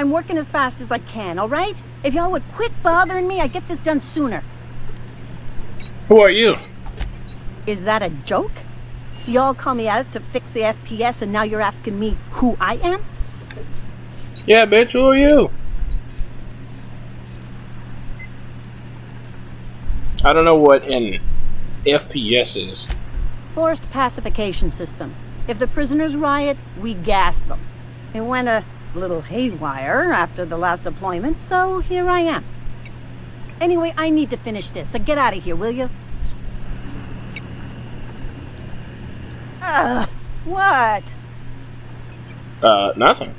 I'm working as fast as I can, all right? If y'all would quit bothering me, I'd get this done sooner. Who are you? Is that a joke? Y'all call me out to fix the FPS and now you're asking me who I am? Yeah, bitch, who are you? I don't know what an FPS is. Forced pacification system. If the prisoners riot, we gas them. It went a little haywire after the last deployment, so here I am. Anyway, I need to finish this, so get out of here, will you? What? Nothing.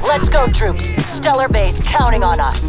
Let's go, troops. Stellar base counting on us.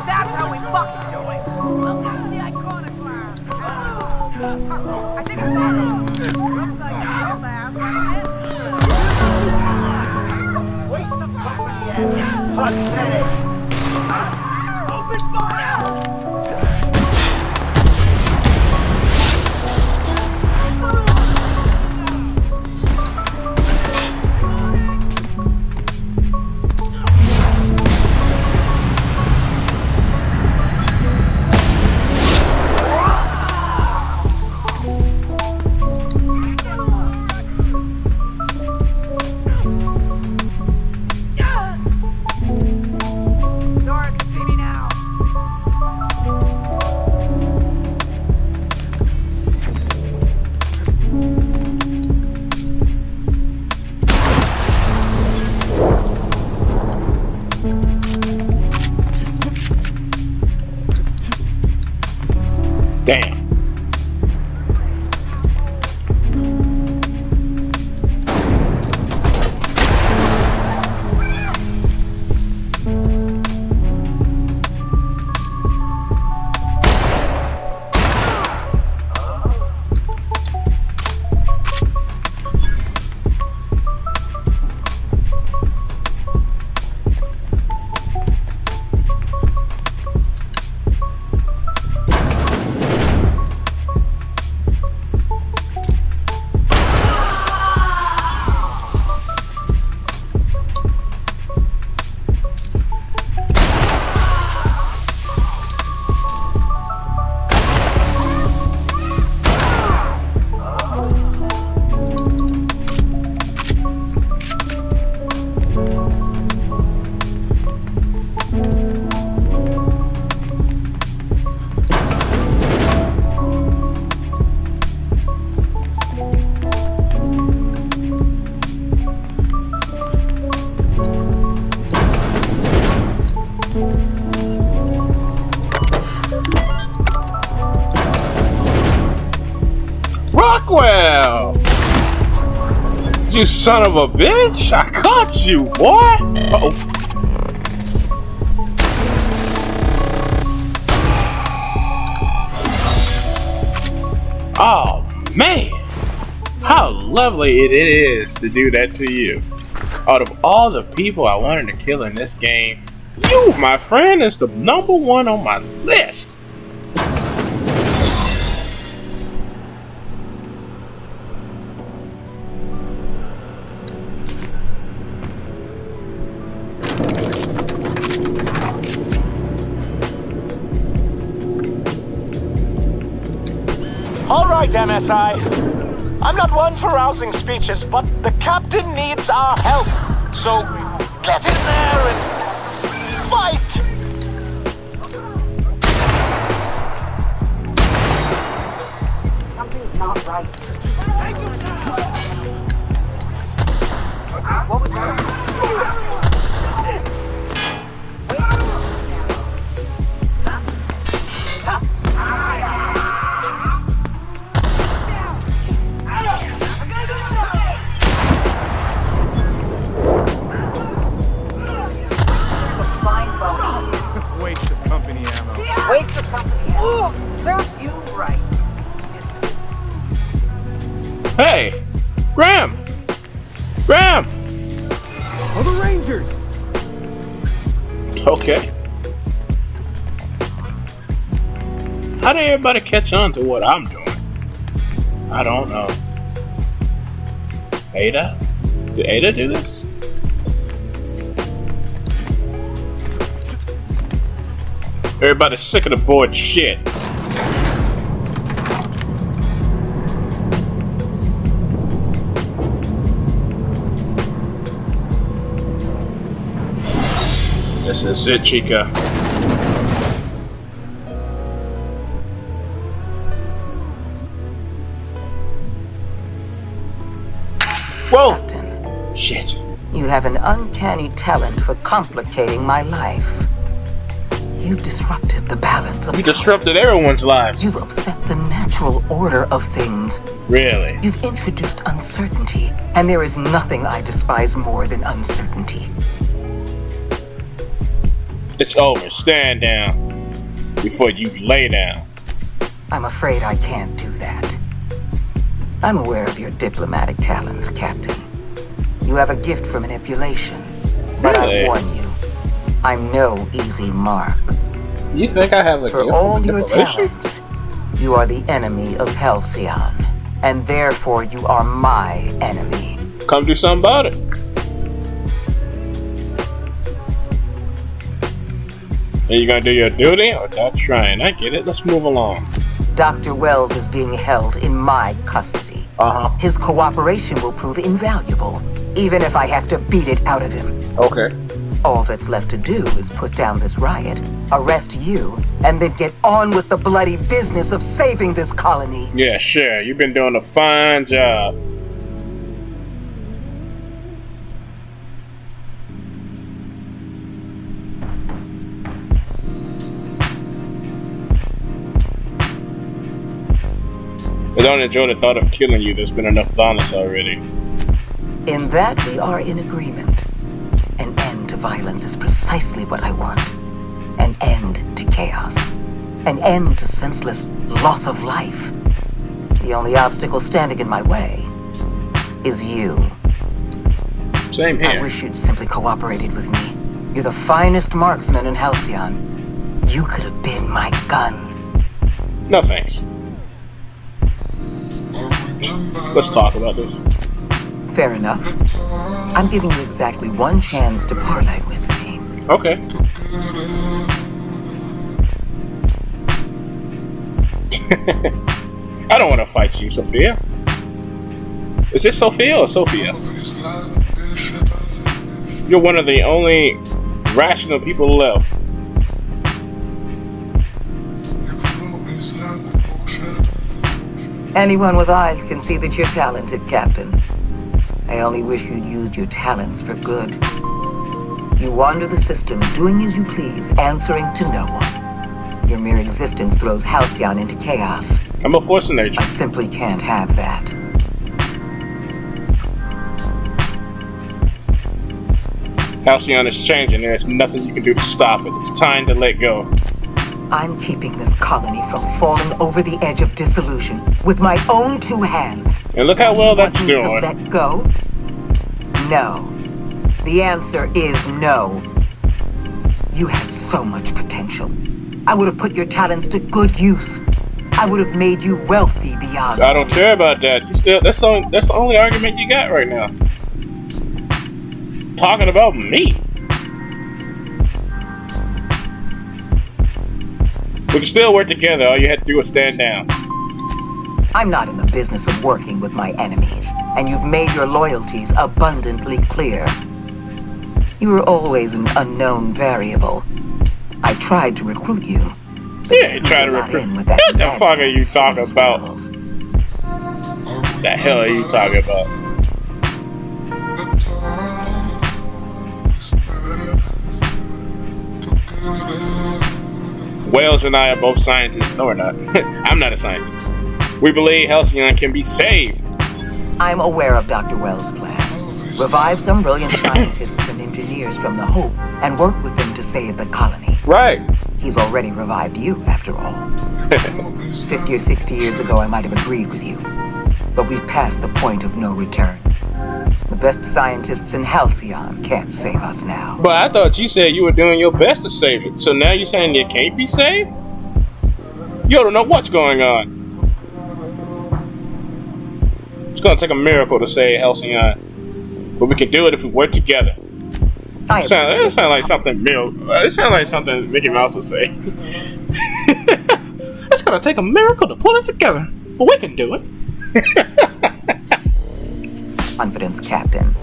That's how we fucking do it! Welcome to the iconoclast! I think I got it! Looks like a lab, waste of time again! Pathetic! Open fire! Damn. Rockwell! You son of a bitch! I caught you, boy! Uh-oh. Oh, man! How lovely it is to do that to you. Out of all the people I wanted to kill in this game, you, my friend, is the number one on my list. All right, MSI. I'm not one for rousing speeches, but the captain needs our help. So get in there and fight! Something's not right. What was that? Waste of company ammo. Waste of company. Oh, serves you right. Hey! Graham! Graham! Oh, the Rangers! Okay. How did everybody catch on to what I'm doing? I don't know. Ada? Did Ada do this? Everybody's sick of the board shit. This is it, Chica. Whoa! Captain, Shit. you have an uncanny talent for complicating my life. You've disrupted the balance of You disrupted everyone's lives. You've upset the natural order of things. Really? You've introduced uncertainty, and there is nothing I despise more than uncertainty. It's over. Stand down before you lay down. I'm afraid I can't do that. I'm aware of your diplomatic talents, Captain. You have a gift for manipulation. But Really? I warn you, I'm no easy mark. You think I have a For gift all for your manipulation? talents, you are the enemy of Halcyon, and therefore you are my enemy. Come do something about it. Are you gonna do your duty or not trying? I get it. Let's move along. Dr. Wells is being held in my custody. His cooperation will prove invaluable, even if I have to beat it out of him. Okay. All that's left to do is put down this riot, arrest you, and then get on with the bloody business of saving this colony. Yeah, sure. You've been doing a fine job. I don't enjoy the thought of killing you. There's been enough violence already. In that we are in agreement. An end to violence is precisely what I want. An end to chaos. An end to senseless loss of life. The only obstacle standing in my way is you. Same I here. wish you'd simply cooperated with me. You're the finest marksman in Halcyon. You could have been my gun. No thanks. Let's talk about this. Fair enough. I'm giving you exactly one chance to parlay with me. Okay. I don't want to fight you, Sophia. Is it Sophia or Sophia? You're one of the only rational people left. Anyone with eyes can see that you're talented, Captain. I only wish you'd used your talents for good. You wander the system, doing as you please, answering to no one. Your mere existence throws Halcyon into chaos. I'm a force of nature. I simply can't have that. Halcyon is changing. There's nothing you can do to stop it. It's time to let go. I'm keeping this colony from falling over the edge of dissolution with my own 2 hands. And look how well that's Want me to doing. let go? No. The answer is no. You had so much potential. I would have put your talents to good use. I would have made you wealthy beyond. I don't care about that. You still that's the only argument you got right now. Talking about me. We can still work together. All you had to do was stand down. I'm not in the business of working with my enemies, and you've made your loyalties abundantly clear. You were always an unknown variable. I tried to recruit you. Yeah, you try to recruit. What the fuck are you talking about? The hell are you talking about? Wells and I are both scientists. No, we're not. I'm not a scientist. We believe Halcyon can be saved. I'm aware of Dr. Wells' plan. Revive some brilliant scientists and engineers from the Hope and work with them to save the colony. Right. He's already revived you, after all. 50 or 60 years ago, I might have agreed with you. But we've passed the point of no return. The best scientists in Halcyon can't save us now. But I thought you said you were doing your best to save it. So now you're saying it can't be saved? You don't know what's going on. It's gonna take a miracle to save Halcyon. But we can do it if we work together. It sounds like something It sounds like something Mickey Mouse would say. It's gonna take a miracle to pull it together. But we can do it. Confidence, Captain.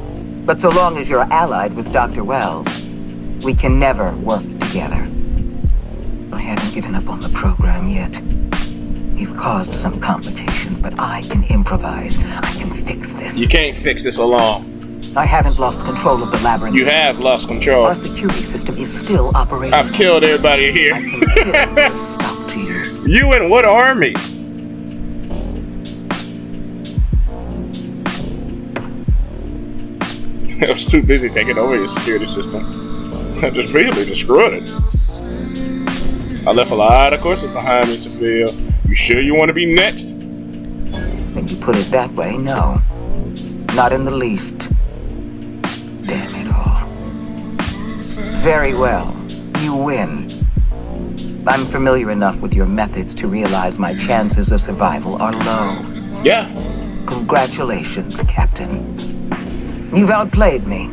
But so long as you're allied with Dr. Wells, we can never work together. I haven't given up on the program yet. You've caused some complications, but I can improvise. I can fix this. You can't fix this alone. I haven't lost control of the labyrinth. You have lost control. Our security system is still operating. I've killed everybody here. I can kill or stop to you. You and what army? I was too busy taking over your security system. I just basically destroyed it. I left a lot of courses behind me, Sophia. You sure you want to be next? When you put it that way, no. Not in the least. Damn it all. Very well. You win. I'm familiar enough with your methods to realize my chances of survival are low. Yeah. Congratulations, Captain. You've outplayed me.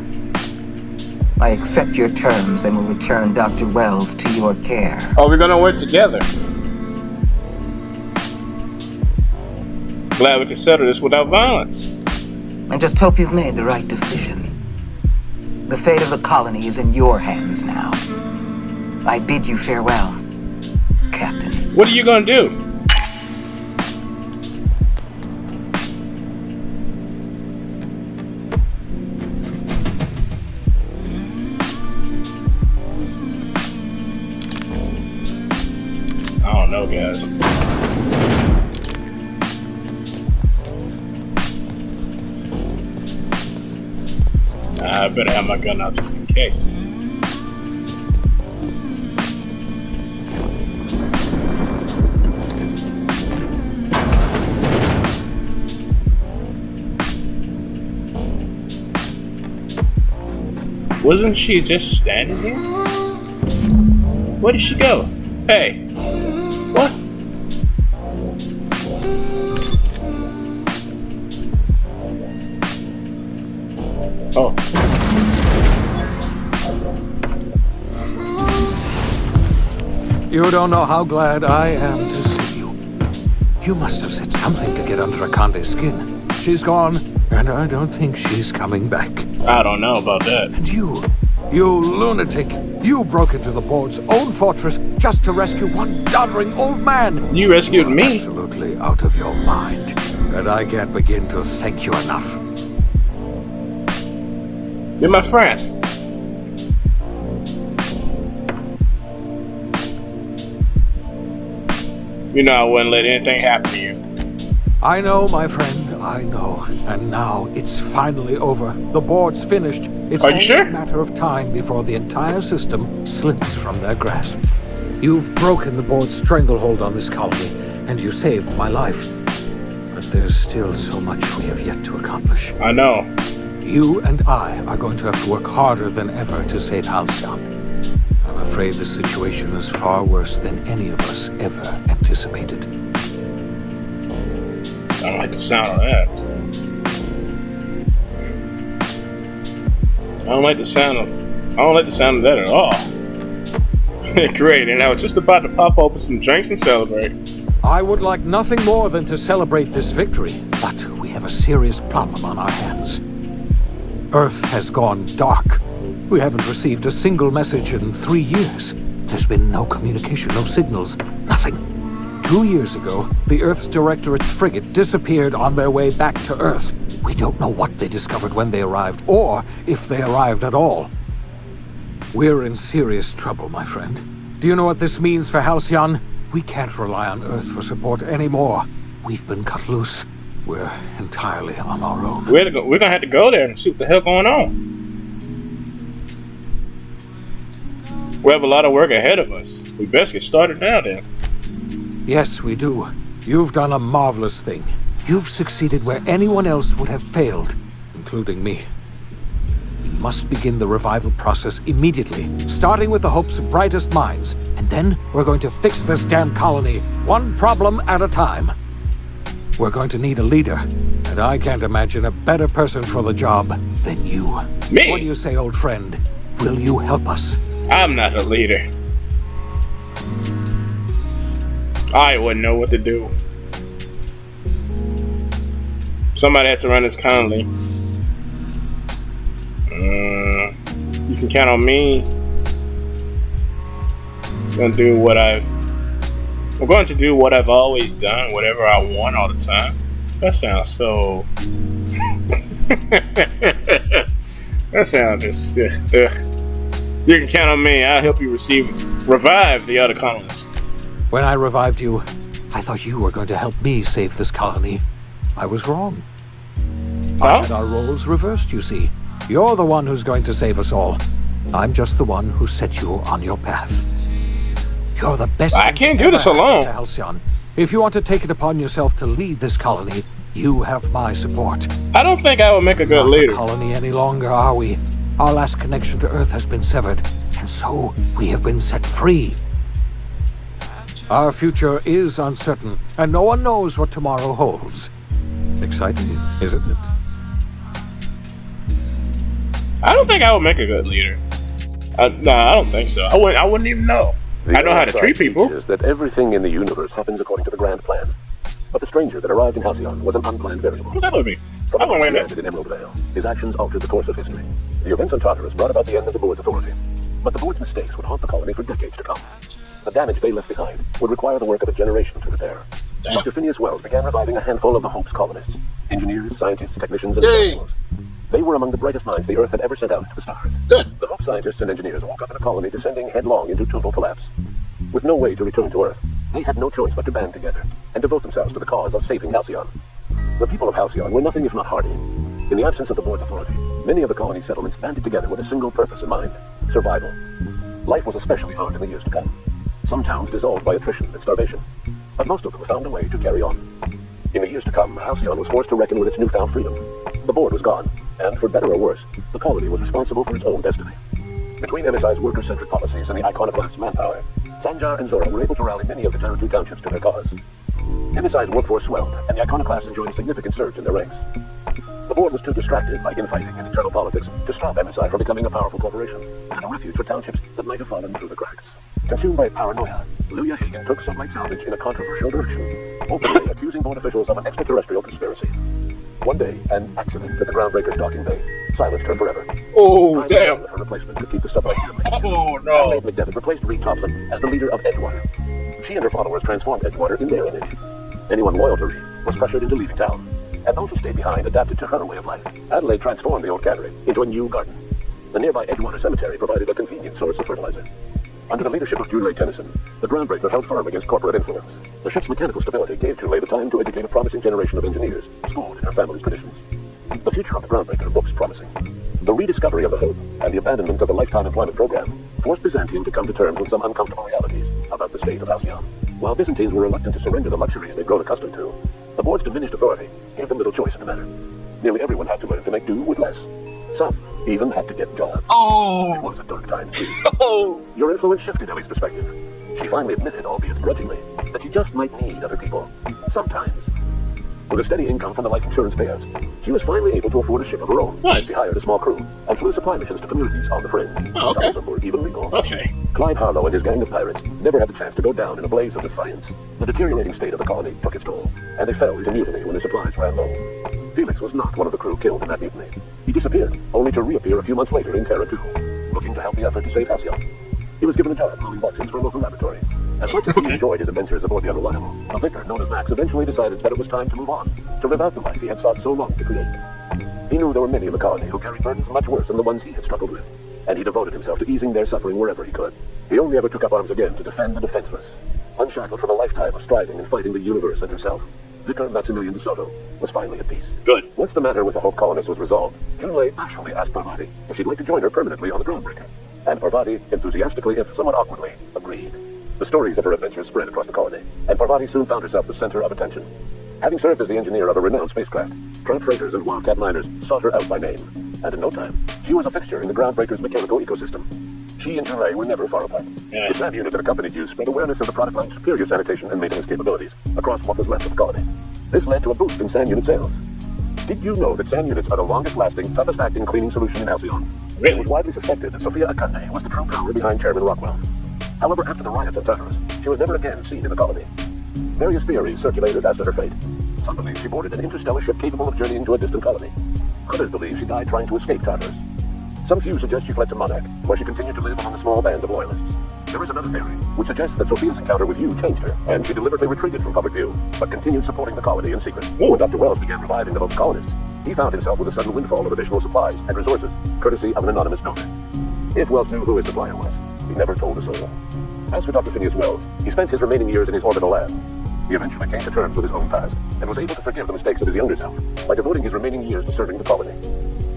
I accept your terms and will return Dr. Wells to your care. Oh, we're gonna work together. Glad we can settle this without violence. I just hope you've made the right decision. The fate of the colony is in your hands now. I bid you farewell, Captain. What are you gonna do? I don't know, guys. I better have my gun out just in case. Wasn't she just standing here? Where did she go? Hey. What? Oh. You don't know how glad I am to see you. You must have said something to get under Akande's skin. She's gone, and I don't think she's coming back. I don't know about that. And you lunatic, you broke into the board's own fortress just to rescue one doddering old man. You rescued me. Absolutely out of your mind. And I can't begin to thank you enough. You're my friend. You know I wouldn't let anything happen to you. I know, my friend, I know. And now it's finally over. The board's finished. It's Are you only sure? a matter of time before the entire system slips from their grasp. You've broken the board's stranglehold on this colony, and you saved my life. But there's still so much we have yet to accomplish. I know. You and I are going to have to work harder than ever to save Halcyon. I'm afraid the situation is far worse than any of us ever anticipated. I don't like the sound of that. I don't like the sound of that at all. Great, and I was just about to pop open some drinks and celebrate. I would like nothing more than to celebrate this victory, but we have a serious problem on our hands. Earth has gone dark. We haven't received a single message in 3 years. There's been no communication, no signals, nothing. 2 years ago, the Earth's Directorate's frigate disappeared on their way back to Earth. We don't know what they discovered when they arrived, or if they arrived at all. We're in serious trouble, my friend. Do you know what this means for Halcyon? We can't rely on Earth for support anymore. We've been cut loose. We're entirely on our own. We're gonna have to go there and see what the hell going on. We have a lot of work ahead of us. We best get started now then. Yes, we do. You've done a marvelous thing. You've succeeded where anyone else would have failed, including me. We must begin the revival process immediately, starting with the Hope's brightest minds. And then we're going to fix this damn colony, one problem at a time. We're going to need a leader, and I can't imagine a better person for the job than you. Me? What do you say, old friend? Will you help us? I'm not a leader. I wouldn't know what to do. Somebody has to run this colony. You can count on me. I'm going to do what I've always done, whatever I want all the time. That sounds so. That sounds just. You can count on me. I'll help you revive the other colonists. When I revived you, I thought you were going to help me save this colony. I was wrong. I had our roles reversed, you see. You're the one who's going to save us all. I'm just the one who set you on your path. You're the best. I can't do this alone. Halcyon. If you want to take it upon yourself to lead this colony, you have my support. I don't think I would make a good Not leader. a colony any longer, are we? Our last connection to Earth has been severed, and so we have been set free. Our future is uncertain, and no one knows what tomorrow holds. Exciting, isn't it? I don't think I would make a good leader. No, I don't think so. I wouldn't even know. I know how to treat people. Is that everything in the universe happens according to the grand plan. But the stranger that arrived in Halcyon was an unplanned variable. What's that with me? From I'm the going to landed in Emerald Vale, his actions altered the course of history. The events on Tartarus brought about the end of the board's authority. But the board's mistakes would haunt the colony for decades to come. The damage they left behind would require the work of a generation to repair. Dr. Phineas Wells began reviving a handful of the Hope's colonists. Engineers, scientists, technicians, and professionals. They were among the brightest minds the Earth had ever sent out to the stars. Good. The Hope scientists and engineers woke up in a colony descending headlong into total collapse. With no way to return to Earth, they had no choice but to band together and devote themselves to the cause of saving Halcyon. The people of Halcyon were nothing if not hardy. In the absence of the board's authority, many of the colony settlements banded together with a single purpose in mind: survival. Life was especially hard in the years to come. Some towns dissolved by attrition and starvation, but most of them found a way to carry on. In the years to come, Halcyon was forced to reckon with its newfound freedom. The board was gone, and for better or worse, the colony was responsible for its own destiny. Between MSI's worker-centric policies and the iconoclast's manpower, Sanjar and Zora were able to rally many of the Territory townships to their cause. MSI's workforce swelled, and the iconoclasts enjoyed a significant surge in their ranks. The board was too distracted by infighting and internal politics to stop MSI from becoming a powerful corporation and a refuge for townships that might have fallen through the cracks. Consumed by paranoia, Luya Hagen took sunlight salvage in a controversial direction, openly accusing board officials of an extraterrestrial conspiracy. One day, an accident at the Groundbreaker's docking bay silenced her forever. Oh, damn. Her replacement to keep the subway human. Oh, no. Adelaide McDevitt replaced Reed Thompson as the leader of Edgewater. She and her followers transformed Edgewater in their image. Anyone loyal to Reed was pressured into leaving town, and those who stayed behind adapted to her way of life. Adelaide transformed the old cannery into a new garden. The nearby Edgewater Cemetery provided a convenient source of fertilizer. Under the leadership of Junlei Tennyson, the groundbreaker held firm against corporate influence. The ship's mechanical stability gave Junlei the time to educate a promising generation of engineers, schooled in her family's traditions. The future of the groundbreaker looks promising. The rediscovery of the Hope and the abandonment of the lifetime employment program forced Byzantium to come to terms with some uncomfortable realities about the state of Halcyon. While Byzantines were reluctant to surrender the luxuries they'd grown accustomed to, the board's diminished authority gave them little choice in the matter. Nearly everyone had to learn to make do with less. Some even had to get jobs. It was a dark time, too. Your influence shifted Ellie's perspective. She finally admitted, albeit grudgingly, that she just might need other people. Sometimes. With a steady income from the life insurance payouts, she was finally able to afford a ship of her own. Nice. She hired a small crew and flew supply missions to communities on the fringe. Oh, okay. Some of them were even legal. Okay. Clyde Harlow and his gang of pirates never had the chance to go down in a blaze of defiance. The deteriorating state of the colony took its toll, and they fell into mutiny when their supplies ran low. Felix was not one of the crew killed in that mutiny. He disappeared, only to reappear a few months later in Terra 2, looking to help the effort to save Halcyon. He was given a job moving boxes for a local laboratory. As much as he enjoyed his adventures aboard the Unreliable, a vicar known as Max eventually decided that it was time to move on, to live out the life he had sought so long to create. He knew there were many in the colony who carried burdens much worse than the ones he had struggled with, and he devoted himself to easing their suffering wherever he could. He only ever took up arms again to defend the defenseless, unshackled from a lifetime of striving and fighting the universe and himself. Vicar Maximilian de Soto was finally at peace. Good. Once the matter with the Hope colonists was resolved, Junlei actually asked Parvati if she'd like to join her permanently on the Groundbreaker. And Parvati, enthusiastically, if somewhat awkwardly, agreed. The stories of her adventures spread across the colony, and Parvati soon found herself the center of attention. Having served as the engineer of a renowned spacecraft, Trout freighters and Wildcat miners sought her out by name, and in no time, she was a fixture in the Groundbreaker's mechanical ecosystem. She and Junlei were never far apart. Yeah. The lab unit that accompanied you spread awareness of the product line's superior sanitation and maintenance capabilities across what was left of the colony. This led to a boost in SAN unit sales. Did you know that SAN units are the longest-lasting, toughest-acting cleaning solution in Halcyon? Really? It was widely suspected that Sophia Akande was the true power behind Chairman Rockwell. However, after the riots at Tartarus, she was never again seen in the colony. Various theories circulated as to her fate. Some believe she boarded an interstellar ship capable of journeying to a distant colony. Others believe she died trying to escape Tartarus. Some few suggest she fled to Monarch, where she continued to live among a small band of loyalists. There is another theory, which suggests that Sophia's encounter with you changed her, and she deliberately retreated from public view, but continued supporting the colony in secret. When Dr. Wells began reviving the Hope colonists, he found himself with a sudden windfall of additional supplies and resources, courtesy of an anonymous donor. If Wells knew who his supplier was, he never told a soul. As for Dr. Phineas Wells, he spent his remaining years in his orbital lab. He eventually came to terms with his own past, and was able to forgive the mistakes of his younger self by devoting his remaining years to serving the colony.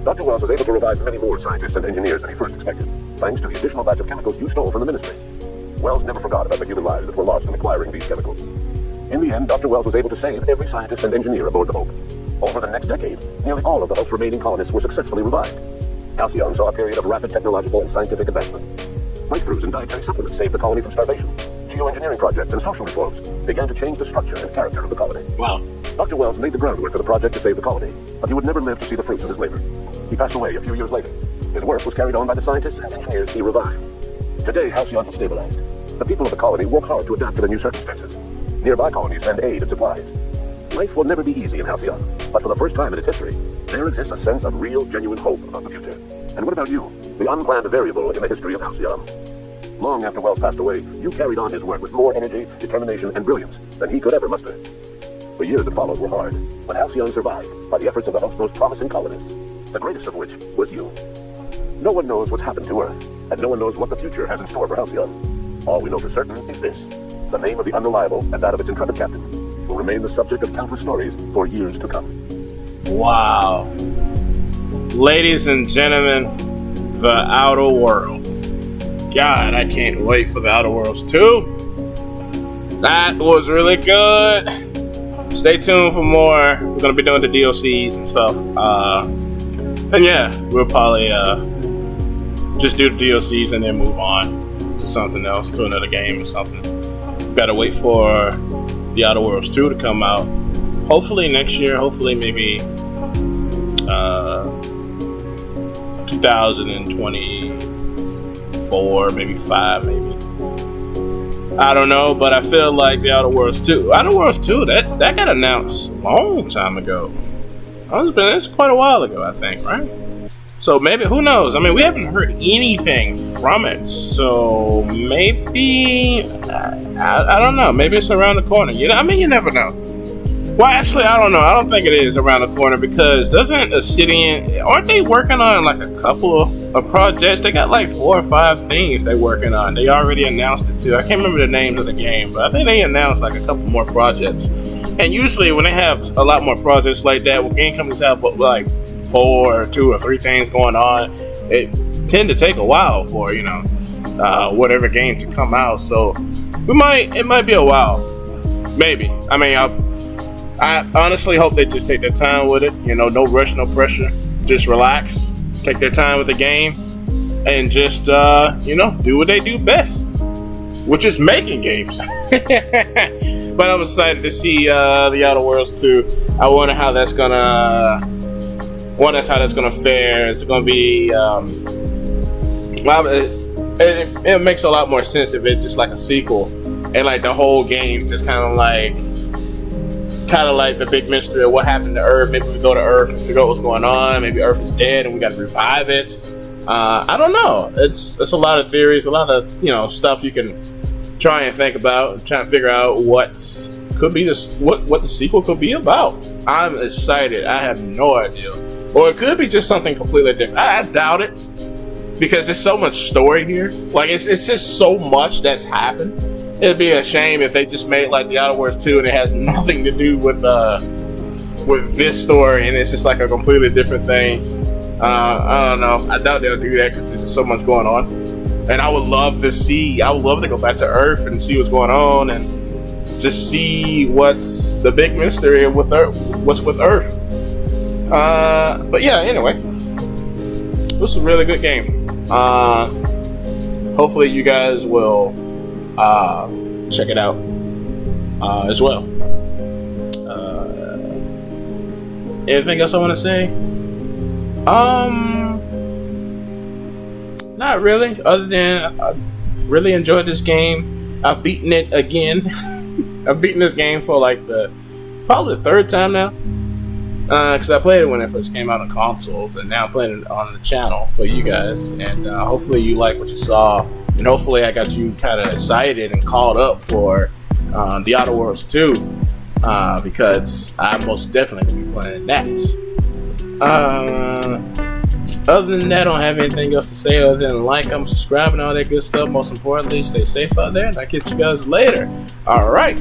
Dr. Wells was able to revive many more scientists and engineers than he first expected, thanks to the additional batch of chemicals you stole from the ministry. Wells never forgot about the human lives that were lost in acquiring these chemicals. In the end, Dr. Wells was able to save every scientist and engineer aboard the Hope. Over the next decade, nearly all of the Hope's remaining colonists were successfully revived. Halcyon saw a period of rapid technological and scientific advancement. Breakthroughs in dietary supplements saved the colony from starvation. Geoengineering projects and social reforms began to change the structure and character of the colony. Wow. Dr. Wells laid the groundwork for the project to save the colony, but he would never live to see the fruits of his labor. He passed away a few years later. His work was carried on by the scientists and engineers he revived. Today, Halcyon has stabilized. The people of the colony work hard to adapt to the new circumstances. Nearby colonies send aid and supplies. Life will never be easy in Halcyon, but for the first time in its history, there exists a sense of real, genuine hope about the future. And what about you, the unplanned variable in the history of Halcyon? Long after Wells passed away, you carried on his work with more energy, determination, and brilliance than he could ever muster. The years that followed were hard, but Halcyon survived by the efforts of the Hope's most promising colonists, the greatest of which was you. No one knows what's happened to Earth, and no one knows what the future has in store for Halcyon. All we know for certain is this: the name of the Unreliable and that of its intrepid captain will remain the subject of countless stories for years to come. Wow. Ladies and gentlemen, The Outer Worlds. God, I can't wait for The Outer Worlds 2. That was really good. Stay tuned for more. We're going to be doing the DLCs and stuff. And yeah, we'll probably just do the DLCs and then move on to something else, to another game or something. Gotta wait for The Outer Worlds 2 to come out. Hopefully next year. Hopefully maybe 2024, maybe 5, maybe. I don't know, but I feel like The Outer Worlds 2. Outer Worlds 2, that got announced a long time ago. It's quite a while ago, I think, right? So maybe, who knows? I mean, we haven't heard anything from it. So maybe, I don't know. Maybe it's around the corner. You never know. Well, actually, I don't know. I don't think it is around the corner because doesn't Obsidian, aren't they working on like a couple of of projects. They got like 4 or 5 things they're working on. They already announced it too. I can't remember the names of the game, but I think they announced like a couple more projects. And usually when they have a lot more projects like that, when game companies have like 4 or 2 or 3 things going on, it tend to take a while for, you know, whatever game to come out. So it might be a while, maybe. I mean, I honestly hope they just take their time with it. You know, no rush, no pressure. Just relax, take their time with the game, and just you know, do what they do best, which is making games. But I'm excited to see the Outer Worlds 2. I wonder how that's gonna fare. It's gonna be well, it makes a lot more sense if it's just like a sequel, and like the whole game just kind of like the big mystery of what happened to Earth. Maybe we go to Earth and figure out what's going on. Maybe Earth is dead and we got to revive it. I don't know. It's a lot of theories, a lot of, you know, stuff you can try and think about, try and figure out what the sequel could be about. I'm excited. I have no idea. Or it could be just something completely different. I doubt it, because there's so much story here. Like it's just so much that's happened. It'd be a shame if they just made like the Outer Worlds 2 and it has nothing to do with this story, and it's just like a completely different thing. I don't know. I doubt they'll do that because there's just so much going on. And I would love to go back to Earth and see what's going on and just see what's the big mystery with Earth, what's with Earth. But yeah, anyway, this was a really good game. Hopefully you guys will check it out as well. Anything else I want to say? Not really, other than I really enjoyed this game. I've beaten it again. I've beaten this game for like probably the 3rd time now, because I played it when it first came out on consoles, and now I'm playing it on the channel for you guys. And hopefully you like what you saw, and hopefully I got you kind of excited and caught up for the Outer Worlds 2, because I'm most definitely going to be playing that. Other than that, I don't have anything else to say other than like, comment, subscribe, and all that good stuff. Most importantly, stay safe out there, and I'll catch you guys later. All right.